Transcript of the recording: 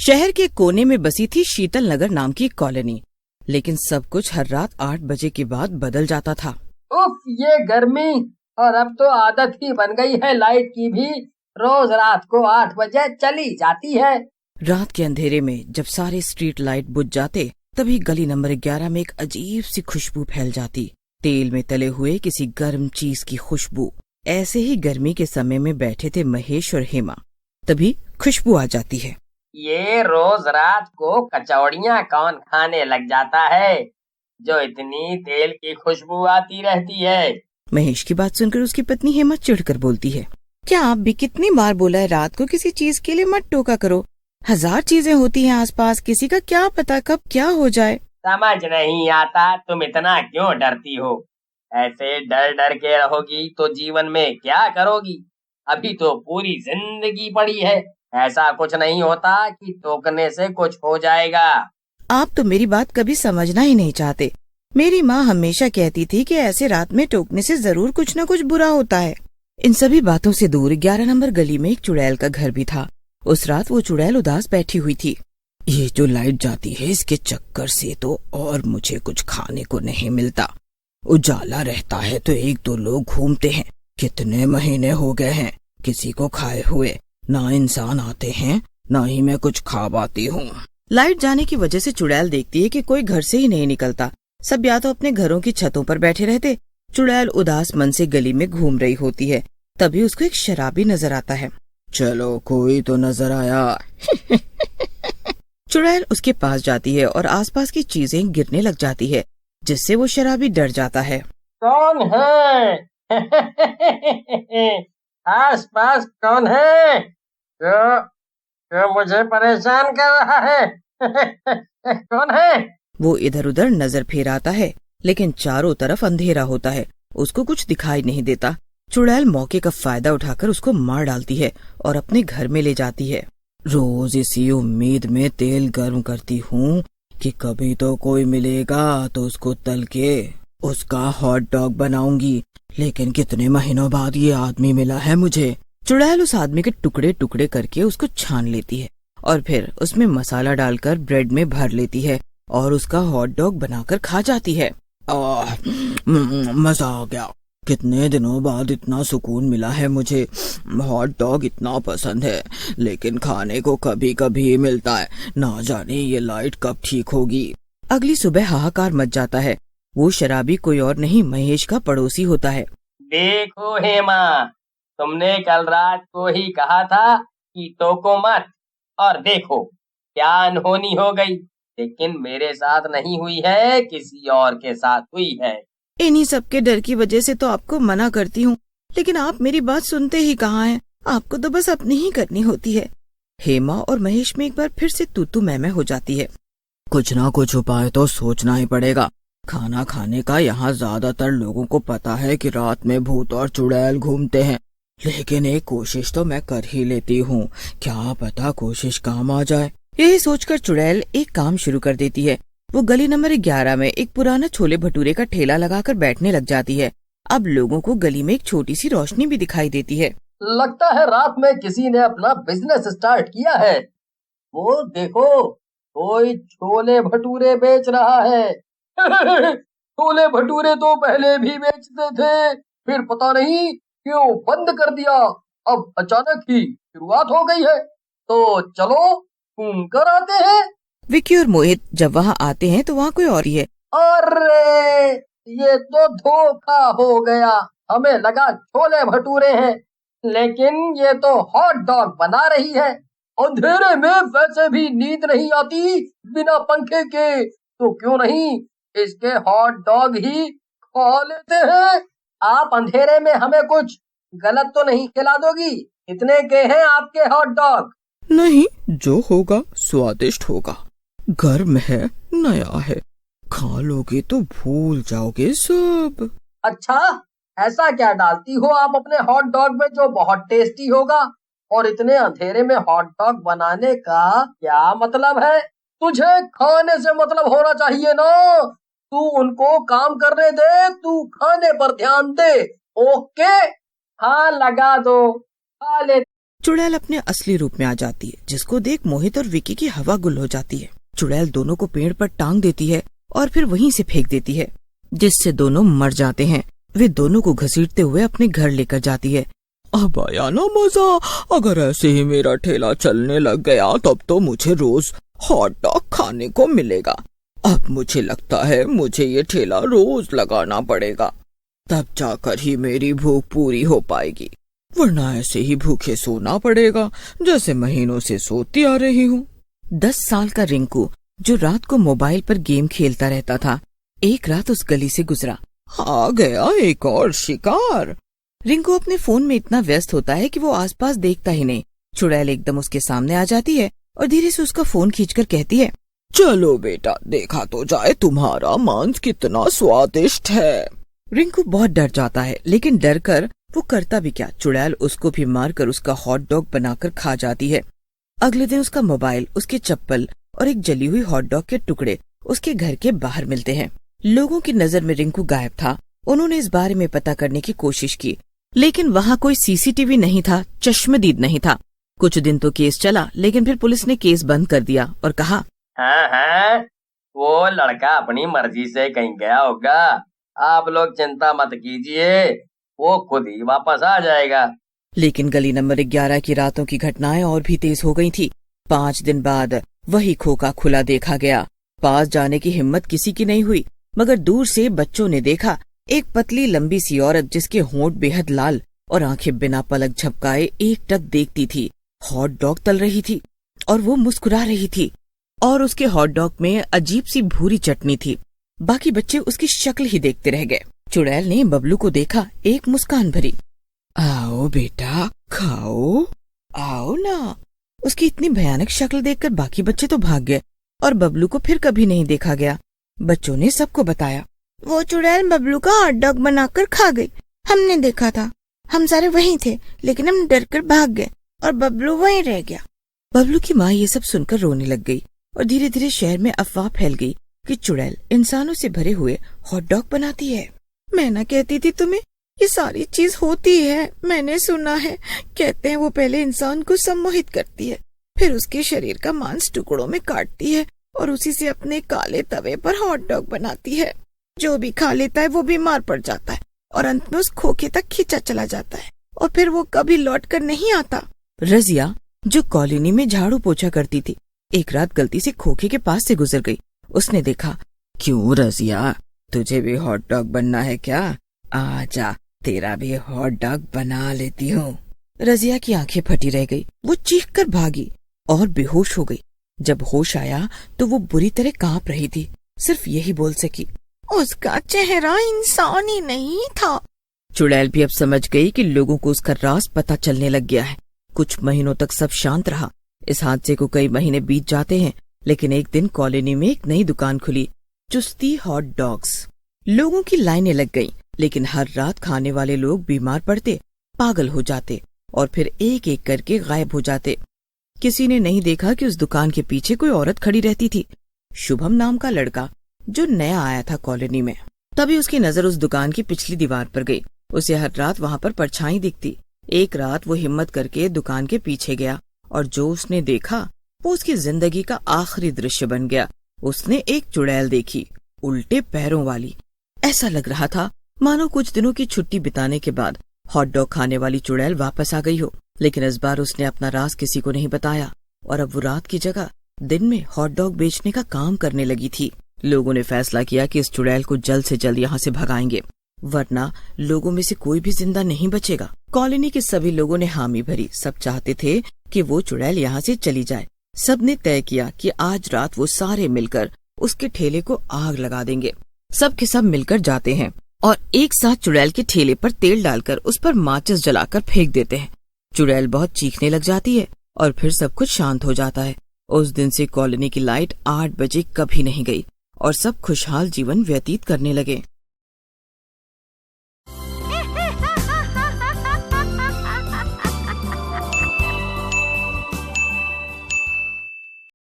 शहर के कोने में बसी थी शीतल नगर नाम की एक कॉलोनी, लेकिन सब कुछ हर रात 8 बजे के बाद बदल जाता था। उफ, ये गर्मी। और अब तो आदत ही बन गई है लाइट की भी। रोज रात को 8 बजे चली जाती है। रात के अंधेरे में जब सारे स्ट्रीट लाइट बुझ जाते, तभी गली नंबर 11 में एक अजीब सी खुशबू फैल जाती। तेल में तले हुए किसी गर्म चीज की खुशबू। ऐसे ही गर्मी के समय में बैठे थे महेश और हेमा, तभी खुशबू आ जाती है। ये रोज रात को कचौड़ियाँ कौन खाने लग जाता है, जो इतनी तेल की खुशबू आती रहती है। महेश की बात सुनकर उसकी पत्नी हेमा चिढ़कर बोलती है, क्या आप भी कितनी बार बोला है रात को किसी चीज के लिए मत टोका करो। 1000 चीजें होती हैं आसपास, किसी का क्या पता कब क्या हो जाए। समझ नहीं आता तुम इतना क्यों डरती हो। ऐसे डर डर के रहोगी तो जीवन में क्या करोगी। अभी तो पूरी जिंदगी पड़ी है। ऐसा कुछ नहीं होता कि टोकने से कुछ हो जाएगा। आप तो मेरी बात कभी समझना ही नहीं चाहते। मेरी माँ हमेशा कहती थी कि ऐसे रात में टोकने से जरूर कुछ न कुछ बुरा होता है। इन सभी बातों से दूर 11 नंबर गली में एक चुड़ैल का घर भी था। उस रात वो चुड़ैल उदास बैठी हुई थी। ये जो लाइट जाती है इसके चक्कर से तो और मुझे कुछ खाने को नहीं मिलता। उजाला रहता है तो 1-2 लोग घूमते हैं। कितने महीने हो गए हैं किसी को खाए हुए। ना इंसान आते हैं ना ही मैं कुछ खा पाती हूँ। लाइट जाने की वजह से चुड़ैल देखती है कि कोई घर से ही नहीं निकलता। सब या तो अपने घरों की छतों पर बैठे रहते। चुड़ैल उदास मन से गली में घूम रही होती है। तभी उसको एक शराबी नजर आता है। चलो कोई तो नजर आया। चुड़ैल उसके पास जाती है और आसपास की चीजें गिरने लग जाती है, जिससे वो शराबी डर जाता है। कौन है? आस पास कौन है जो मुझे परेशान कर रहा है? कौन है? वो इधर उधर नजर फेराता है, लेकिन चारों तरफ अंधेरा होता है। उसको कुछ दिखाई नहीं देता। चुड़ैल मौके का फायदा उठाकर उसको मार डालती है और अपने घर में ले जाती है। रोज इसी उम्मीद में तेल गर्म करती हूँ कि कभी तो कोई मिलेगा तो उसको तल के उसका हॉट डॉग बनाऊंगी, लेकिन कितने महीनों बाद ये आदमी मिला है मुझे। चुड़ैल उस आदमी के टुकड़े टुकड़े करके उसको छान लेती है और फिर उसमें मसाला डालकर ब्रेड में भर लेती है और उसका हॉट डॉग बनाकर खा जाती है। मजा आ गया। कितने दिनों बाद इतना सुकून मिला है मुझे। हॉट डॉग इतना पसंद है, लेकिन खाने को कभी कभी मिलता है। ना जाने ये लाइट कब ठीक होगी। अगली सुबह हाहाकार मच जाता है। वो शराबी कोई और नहीं महेश का पड़ोसी होता है। देखो हेमा, तुमने कल रात को ही कहा था कि टोको मत, और देखो क्या अनहोनी हो गई। लेकिन मेरे साथ नहीं हुई है, किसी और के साथ हुई है। इन्हीं सब के डर की वजह से तो आपको मना करती हूँ, लेकिन आप मेरी बात सुनते ही कहाँ हैं। आपको तो बस अपनी ही करनी होती है। हेमा और महेश में एक बार फिर से तू मैं हो जाती है। कुछ ना कुछ उपाय तो सोचना ही पड़ेगा। खाना खाने का यहाँ ज्यादातर लोगों को पता है कि रात में भूत और चुड़ैल घूमते हैं, लेकिन एक कोशिश तो मैं कर ही लेती हूँ। क्या पता कोशिश काम आ जाए। यही सोचकर चुड़ैल एक काम शुरू कर देती है। वो गली नंबर 11 में एक पुराना छोले भटूरे का ठेला लगाकर बैठने लग जाती है। अब लोगों को गली में एक छोटी सी रोशनी भी दिखाई देती है। लगता है रात में किसी ने अपना बिजनेस स्टार्ट किया है। वो देखो, कोई छोले भटूरे बेच रहा है। छोले भटूरे तो पहले भी बेचते थे, फिर पता नहीं क्यों बंद कर दिया। अब अचानक ही शुरुआत हो गई है, तो चलो घूम कर आते हैं। विक्की और मोहित जब वहाँ आते हैं तो वहाँ कोई और ही है। अरे, ये तो धोखा हो गया। हमें लगा छोले भटूरे हैं, लेकिन ये तो हॉट डॉग बना रही है। अंधेरे में वैसे भी नींद नहीं आती बिना पंखे के, तो क्यों नहीं इसके हॉट डॉग ही खा लेते हैं। आप अंधेरे में हमें कुछ गलत तो नहीं खिला दोगी? कितने के हैं आपके हॉट डॉग? नहीं, जो होगा स्वादिष्ट होगा। गर्म है, नया है, खा लोगे तो भूल जाओगे सब। अच्छा, ऐसा क्या डालती हो आप अपने हॉट डॉग में जो बहुत टेस्टी होगा? और इतने अंधेरे में हॉट डॉग बनाने का क्या मतलब है? तुझे खाने से मतलब होना चाहिए ना। तू उनको काम करने दे, तू खाने पर ध्यान दे। ओके, हाँ लगा दो, खा ले। चुड़ैल अपने असली रूप में आ जाती है, जिसको देख मोहित और विकी की हवा गुल हो जाती है। चुड़ैल दोनों को पेड़ पर टांग देती है और फिर वहीं से फेंक देती है, जिससे दोनों मर जाते हैं। वे दोनों को घसीटते हुए अपने घर लेकर जाती है। अब आया ना मजा, अगर ऐसे ही मेरा ठेला चलने लग गया तब तो मुझे रोज हॉट डॉग खाने को मिलेगा। अब मुझे लगता है मुझे ये ठेला रोज लगाना पड़ेगा, तब जाकर ही मेरी भूख पूरी हो पाएगी, वरना ऐसे ही भूखे सोना पड़ेगा जैसे महीनों से सोती आ रही हूँ। 10 साल का रिंकू, जो रात को मोबाइल पर गेम खेलता रहता था, एक रात उस गली से गुजरा। आ गया एक और शिकार। रिंकू अपने फोन में इतना व्यस्त होता है कि वो आसपास देखता ही नहीं। चुड़ैल एकदम उसके सामने आ जाती है और धीरे से उसका फोन खींचकर कहती है, चलो बेटा, देखा तो जाए तुम्हारा मांस कितना स्वादिष्ट है। रिंकू बहुत डर जाता है, लेकिन डर कर वो करता भी क्या, चुड़ैल उसको भी मारकर उसका हॉट डॉग बनाकर खा जाती है। अगले दिन उसका मोबाइल, उसके चप्पल और एक जली हुई हॉट डॉग के टुकड़े उसके घर के बाहर मिलते हैं। लोगों की नजर में रिंकू गायब था। उन्होंने इस बारे में पता करने की कोशिश की, लेकिन वहाँ कोई सीसीटीवी नहीं था, चश्मदीद नहीं था। कुछ दिन तो केस चला, लेकिन फिर पुलिस ने केस बंद कर दिया और कहा, हाँ, वो लड़का अपनी मर्जी से कहीं गया होगा, आप लोग चिंता मत कीजिए, वो खुद ही वापस आ जाएगा। लेकिन गली नंबर 11 की रातों की घटनाएं और भी तेज हो गई थी। 5 दिन बाद वही खोखा खुला देखा गया। पास जाने की हिम्मत किसी की नहीं हुई, मगर दूर से बच्चों ने देखा एक पतली लंबी सी औरत, जिसके होंठ बेहद लाल और आंखें बिना पलक झपकाए एकटक देखती थी। हॉट डॉग तल रही थी और वो मुस्कुरा रही थी, और उसके हॉट डॉग में अजीब सी भूरी चटनी थी। बाकी बच्चे उसकी शक्ल ही देखते रह गए। चुड़ैल ने बबलू को देखा, एक मुस्कान भरी, आओ बेटा खाओ, आओ ना। उसकी इतनी भयानक शक्ल देखकर बाकी बच्चे तो भाग गए और बबलू को फिर कभी नहीं देखा गया। बच्चों ने सबको बताया, वो चुड़ैल बबलू का हॉट डॉग बनाकर खा गई, हमने देखा था, हम सारे वहीं थे, लेकिन हम डर कर भाग गए और बबलू वहीं रह गया। बबलू की माँ ये सब सुनकर रोने लग गई और धीरे धीरे शहर में अफवाह फैल गई कि चुड़ैल इंसानों से भरे हुए हॉट डॉग बनाती है। मैं ना कहती थी तुम्हें, ये सारी चीज होती है, मैंने सुना है। कहते हैं वो पहले इंसान को सम्मोहित करती है, फिर उसके शरीर का मांस टुकड़ों में काटती है और उसी से अपने काले तवे पर हॉट डॉग बनाती है। जो भी खा लेता है वो बीमार पड़ जाता है और अंत में उस खोखे तक खींचा चला जाता है और फिर वो कभी लौट कर नहीं आता। रजिया, जो कॉलोनी में झाड़ू पोछा करती थी, एक रात गलती से खोखे के पास से गुजर गई। उसने देखा, क्यों रजिया, तुझे भी हॉट डॉग बनना है क्या? आजा, तेरा भी हॉट डॉग बना लेती हूँ। रजिया की आंखें फटी रह गई। वो चीख कर भागी और बेहोश हो गई। जब होश आया तो वो बुरी तरह कांप रही थी। सिर्फ यही बोल सकी, उसका चेहरा इंसान ही नहीं था। चुड़ैल भी अब समझ गई कि लोगों को उसका राज पता चलने लग गया है। कुछ महीनों तक सब शांत रहा। इस हादसे को कई महीने बीत जाते हैं, लेकिन एक दिन कॉलोनी में एक नई दुकान खुली, चुस्ती हॉट डॉग्स। लोगों की लाइनें लग गईं, लेकिन हर रात खाने वाले लोग बीमार पड़ते, पागल हो जाते और फिर एक एक करके गायब हो जाते। किसी ने नहीं देखा कि उस दुकान के पीछे कोई औरत खड़ी रहती थी, शुभम नाम का लड़का, जो नया आया था कॉलोनी में। तभी उसकी नजर उस दुकान की पिछली दीवार पर गई। उसे हर रात वहाँ पर परछाई दिखती। एक रात वो हिम्मत करके दुकान के पीछे गया और जो उसने देखा वो उसकी जिंदगी का आखिरी दृश्य बन गया। उसने एक चुड़ैल देखी, उल्टे पैरों वाली। ऐसा लग रहा था मानो कुछ दिनों की छुट्टी बिताने के बाद हॉट डॉग खाने वाली चुड़ैल वापस आ गई हो। लेकिन इस बार उसने अपना राज किसी को नहीं बताया और अब वो रात की जगह दिन में हॉट डॉग बेचने का काम करने लगी थी। लोगों ने फैसला किया कि इस चुड़ैल को जल्द से जल्द यहाँ से भगाएंगे, वरना लोगों में से कोई भी जिंदा नहीं बचेगा। कॉलोनी के सभी लोगों ने हामी भरी। सब चाहते थे कि वो चुड़ैल यहाँ से चली जाए। सब ने तय किया कि आज रात वो सारे मिलकर उसके ठेले को आग लगा देंगे। सब के सब मिलकर जाते हैं और एक साथ चुड़ैल के ठेले पर तेल डालकर उस पर माचिस जलाकर फेंक देते हैं। चुड़ैल बहुत चीखने लग जाती है और फिर सब कुछ शांत हो जाता है। उस दिन से कॉलोनी की लाइट 8 बजे कभी नहीं गई और सब खुशहाल जीवन व्यतीत करने लगे।